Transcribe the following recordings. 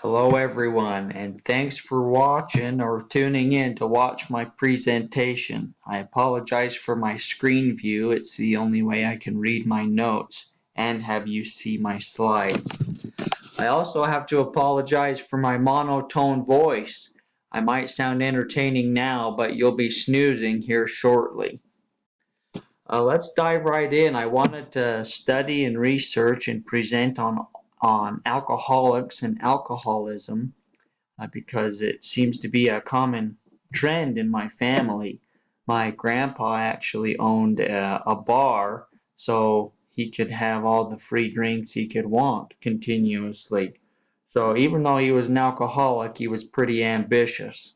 Hello everyone, and thanks for watching or tuning in to watch my presentation. I apologize for my screen view. It's the only way I can read my notes and have you see my slides. I also have to apologize for my monotone voice. I might sound entertaining now, but you'll be snoozing here shortly. Let's dive right in. I wanted to study and research and present on alcoholics and alcoholism because it seems to be a common trend in my family. My grandpa actually owned a bar, so he could have all the free drinks he could want continuously. So even though he was an alcoholic, he was pretty ambitious.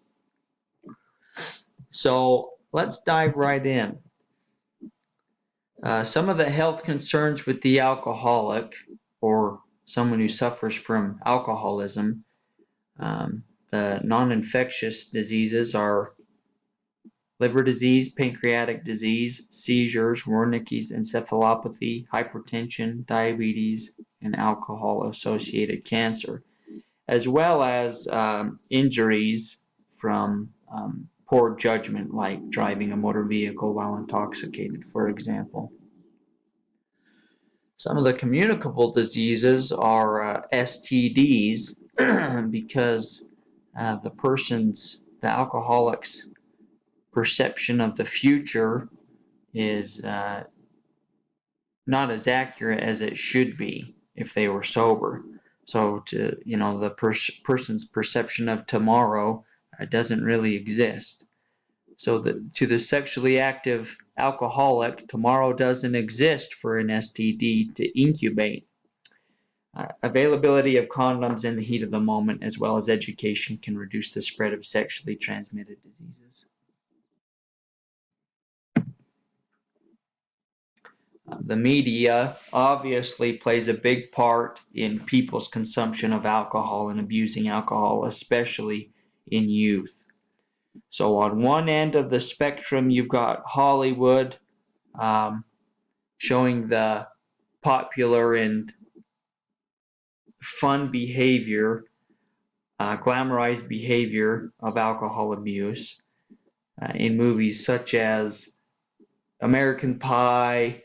So let's dive right in. Some of the health concerns with the alcoholic or someone who suffers from alcoholism, the non-infectious diseases are liver disease, pancreatic disease, seizures, Wernicke's encephalopathy, hypertension, diabetes, and alcohol-associated cancer, as well as injuries from poor judgment, like driving a motor vehicle while intoxicated, for example. Some of the communicable diseases are STDs because the alcoholic's perception of the future is not as accurate as it should be if they were sober. So the person's perception of tomorrow doesn't really exist. So to the sexually active alcoholic, tomorrow doesn't exist for an STD to incubate. Availability of condoms in the heat of the moment, as well as education, can reduce the spread of sexually transmitted diseases. The media obviously plays a big part in people's consumption of alcohol and abusing alcohol, especially in youth. So on one end of the spectrum, you've got Hollywood showing the popular and fun behavior, glamorized behavior of alcohol abuse in movies such as American Pie,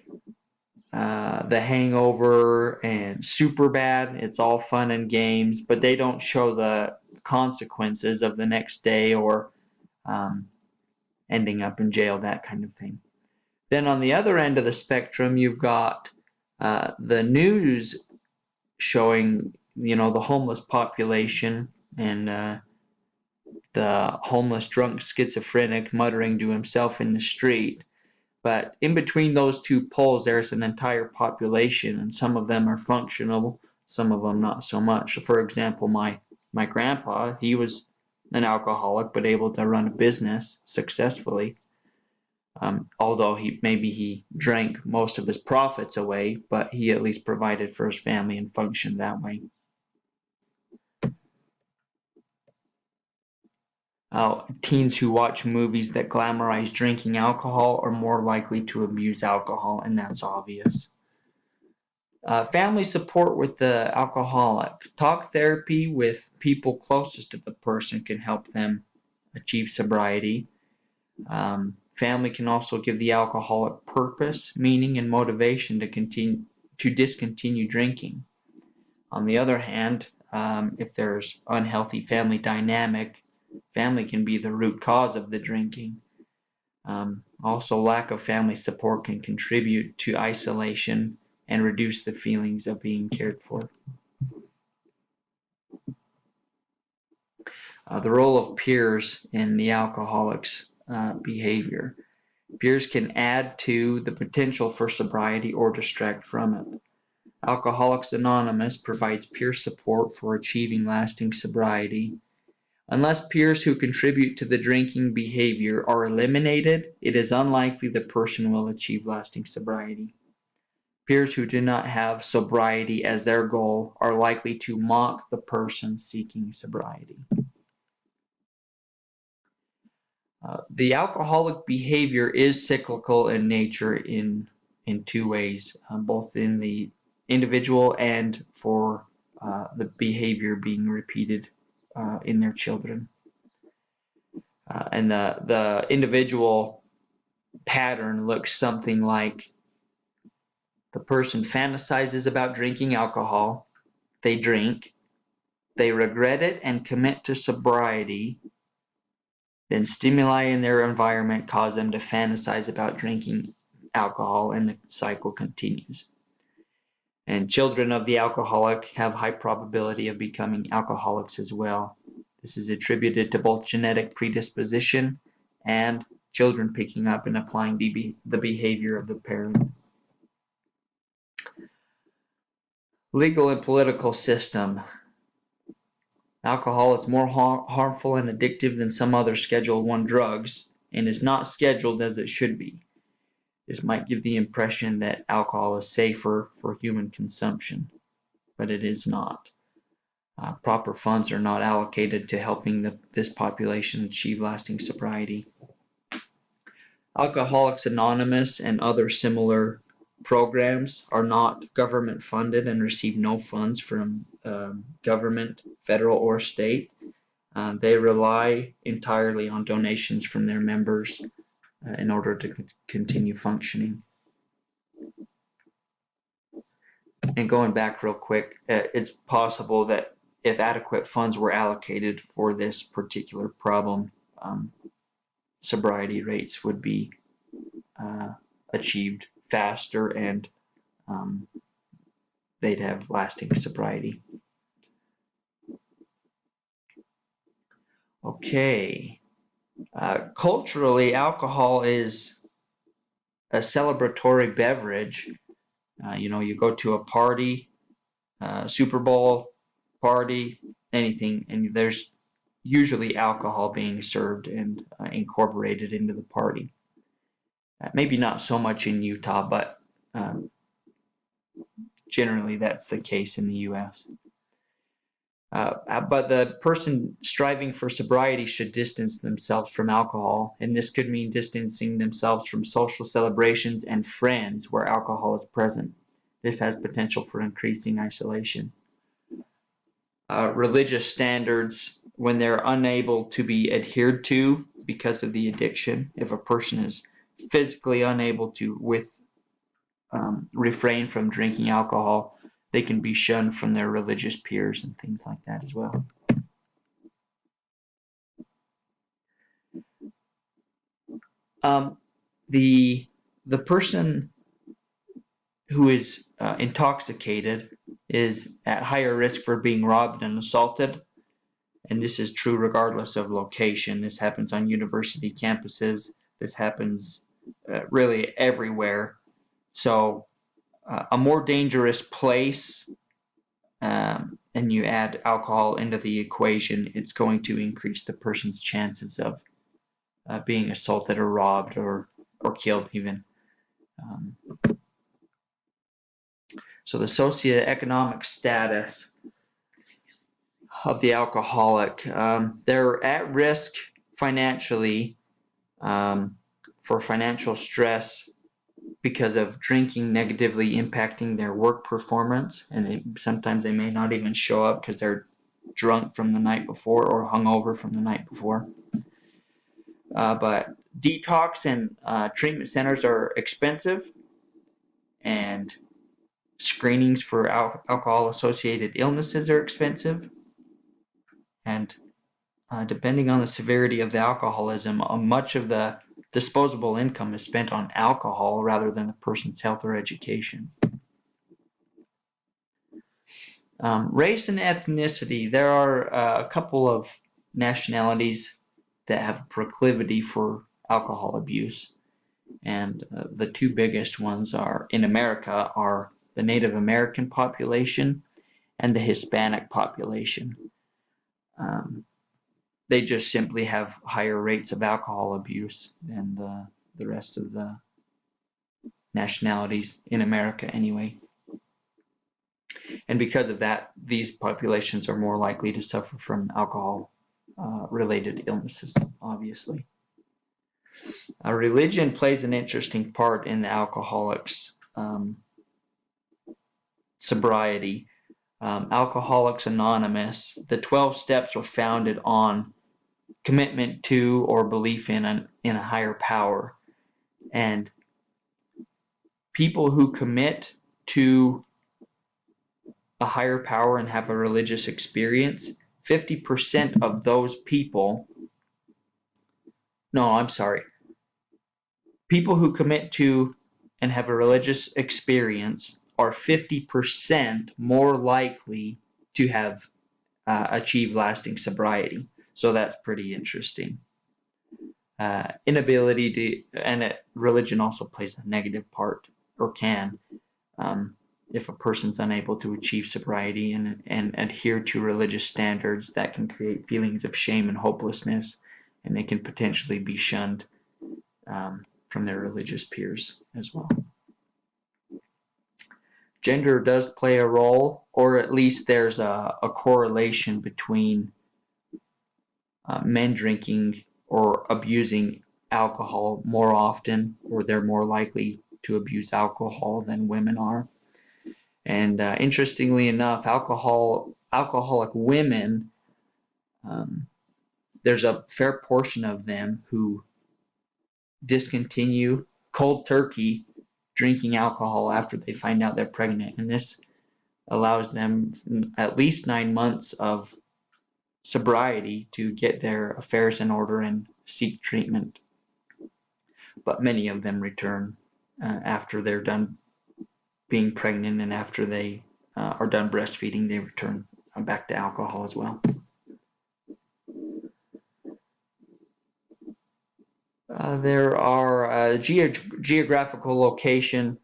The Hangover, and Superbad. It's all fun and games, but they don't show the consequences of the next day or ending up in jail, that kind of thing. Then on the other end of the spectrum, you've got the news showing, the homeless population and the homeless drunk schizophrenic muttering to himself in the street. But in between those two poles, there's an entire population, and some of them are functional, some of them not so much. For example, my grandpa, he was an alcoholic, but able to run a business successfully. Although he drank most of his profits away, but he at least provided for his family and functioned that way. Teens who watch movies that glamorize drinking alcohol are more likely to abuse alcohol, and that's obvious. Family support with the alcoholic. Talk therapy with people closest to the person can help them achieve sobriety. Family can also give the alcoholic purpose, meaning, and motivation to discontinue drinking. On the other hand, if there's unhealthy family dynamic, family can be the root cause of the drinking. Also, lack of family support can contribute to isolation and reduce the feelings of being cared for. The role of peers in the alcoholic's behavior. Peers can add to the potential for sobriety or distract from it. Alcoholics Anonymous provides peer support for achieving lasting sobriety. Unless peers who contribute to the drinking behavior are eliminated, it is unlikely the person will achieve lasting sobriety. Peers who do not have sobriety as their goal are likely to mock the person seeking sobriety. The alcoholic behavior is cyclical in nature in two ways, both in the individual and for the behavior being repeated in their children. And the individual pattern looks something like the person fantasizes about drinking alcohol, they drink, they regret it and commit to sobriety, then stimuli in their environment cause them to fantasize about drinking alcohol, and the cycle continues. And children of the alcoholic have high probability of becoming alcoholics as well. This is attributed to both genetic predisposition and children picking up and applying the behavior of the parent. Legal and political system. Alcohol is more harmful and addictive than some other Schedule I drugs and is not scheduled as it should be. This might give the impression that alcohol is safer for human consumption, but it is not. Proper funds are not allocated to helping this population achieve lasting sobriety. Alcoholics Anonymous and other similar programs are not government funded and receive no funds from government, federal or state. They rely entirely on donations from their members in order to continue functioning. And going back real quick, it's possible that if adequate funds were allocated for this particular problem, sobriety rates would be achieved faster, and they'd have lasting sobriety. Okay. Culturally, alcohol is a celebratory beverage. You go to a party, Super Bowl party, anything, and there's usually alcohol being served and incorporated into the party. Maybe not so much in Utah, but generally that's the case in the U.S. But the person striving for sobriety should distance themselves from alcohol, and this could mean distancing themselves from social celebrations and friends where alcohol is present. This has potential for increasing isolation. Religious standards, when they're unable to be adhered to because of the addiction, if a person is physically unable to refrain from drinking alcohol, they can be shunned from their religious peers and things like that as well. The person who is intoxicated is at higher risk for being robbed and assaulted, and this is true regardless of location. This happens on university campuses. This happens really everywhere. So a more dangerous place, and you add alcohol into the equation, it's going to increase the person's chances of being assaulted or robbed or killed even. So the socioeconomic status of the alcoholic, they're at risk financially for financial stress because of drinking negatively impacting their work performance, and sometimes they may not even show up because they're drunk from the night before or hungover from the night before. But detox and treatment centers are expensive, and screenings for alcohol-associated illnesses are expensive, and depending on the severity of the alcoholism, much of the disposable income is spent on alcohol rather than the person's health or education. Race and ethnicity. There are a couple of nationalities that have a proclivity for alcohol abuse, and the two biggest ones are in America are the Native American population and the Hispanic population. They just simply have higher rates of alcohol abuse than the rest of the nationalities in America anyway. And because of that, these populations are more likely to suffer from alcohol-related illnesses, obviously. Religion plays an interesting part in the alcoholic's sobriety. Alcoholics Anonymous, the 12 steps are founded on commitment to or belief in a higher power. And people who commit to a higher power and have a religious experience, 50% of those people, no, I'm sorry, people who commit to and have a religious experience are 50% more likely to have achieved lasting sobriety. So that's pretty interesting. Inability to, and religion also plays a negative part, or can, if a person's unable to achieve sobriety and adhere to religious standards, that can create feelings of shame and hopelessness, and they can potentially be shunned from their religious peers as well. Gender does play a role, or at least there's a correlation between men drinking or abusing alcohol more often, or they're more likely to abuse alcohol than women are. And interestingly enough, alcoholic women, there's a fair portion of them who discontinue cold turkey drinking alcohol after they find out they're pregnant. And this allows them at least 9 months of sobriety to get their affairs in order and seek treatment. But many of them return after they're done being pregnant, and after they are done breastfeeding, they return back to alcohol as well. There are geographical location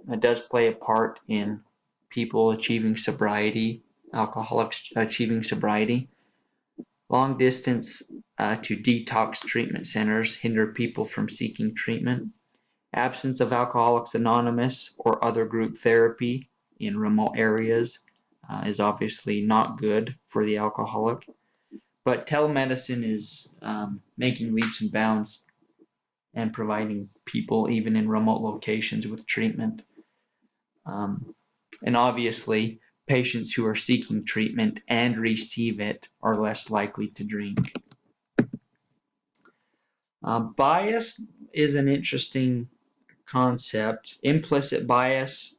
that does play a part in people achieving sobriety, alcoholics achieving sobriety. Long distance to detox treatment centers hinder people from seeking treatment. Absence of Alcoholics Anonymous or other group therapy in remote areas is obviously not good for the alcoholic. But telemedicine is making leaps and bounds and providing people, even in remote locations, with treatment. And obviously, patients who are seeking treatment and receive it are less likely to drink. Bias is an interesting concept. Implicit bias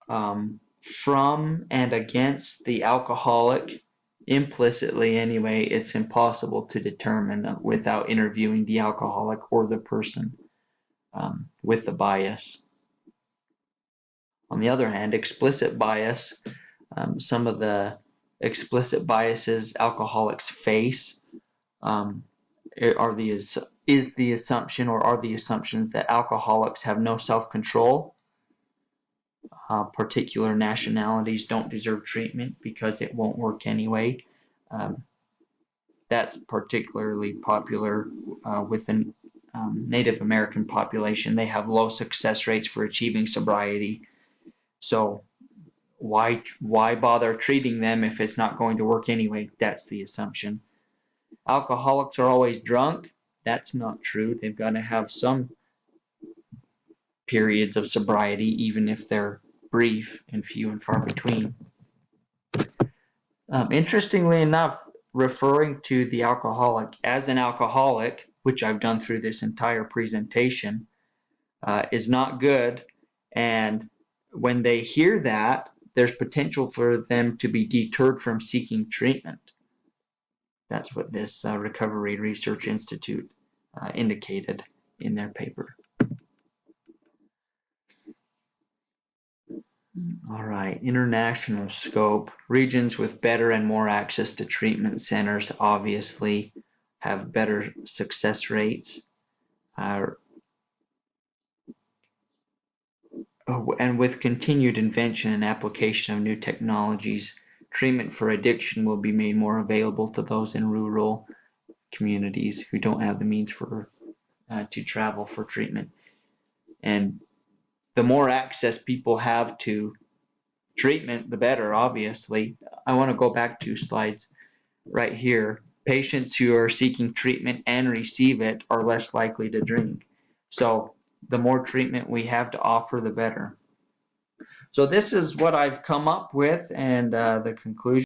from and against the alcoholic. Implicitly, anyway, it's impossible to determine without interviewing the alcoholic or the person with the bias. On the other hand, explicit bias, some of the explicit biases alcoholics face is the assumption, or are the assumptions, that alcoholics have no self-control. Particular nationalities don't deserve treatment because it won't work anyway. That's particularly popular with the Native American population. They have low success rates for achieving sobriety. So why bother treating them if it's not going to work anyway? That's the assumption. Alcoholics are always drunk. That's not true. They've got to have some periods of sobriety, even if they're brief and few and far between. Interestingly enough, referring to the alcoholic as an alcoholic, which I've done through this entire presentation, is not good. And when they hear that, there's potential for them to be deterred from seeking treatment. That's what this Recovery Research Institute indicated in their paper. All right, international scope. Regions with better and more access to treatment centers obviously have better success rates. And with continued invention and application of new technologies, treatment for addiction will be made more available to those in rural communities who don't have the means to travel for treatment. And the more access people have to treatment, the better, obviously. I want to go back 2 slides right here. Patients who are seeking treatment and receive it are less likely to drink. So the more treatment we have to offer, the better. So this is what I've come up with, and the conclusion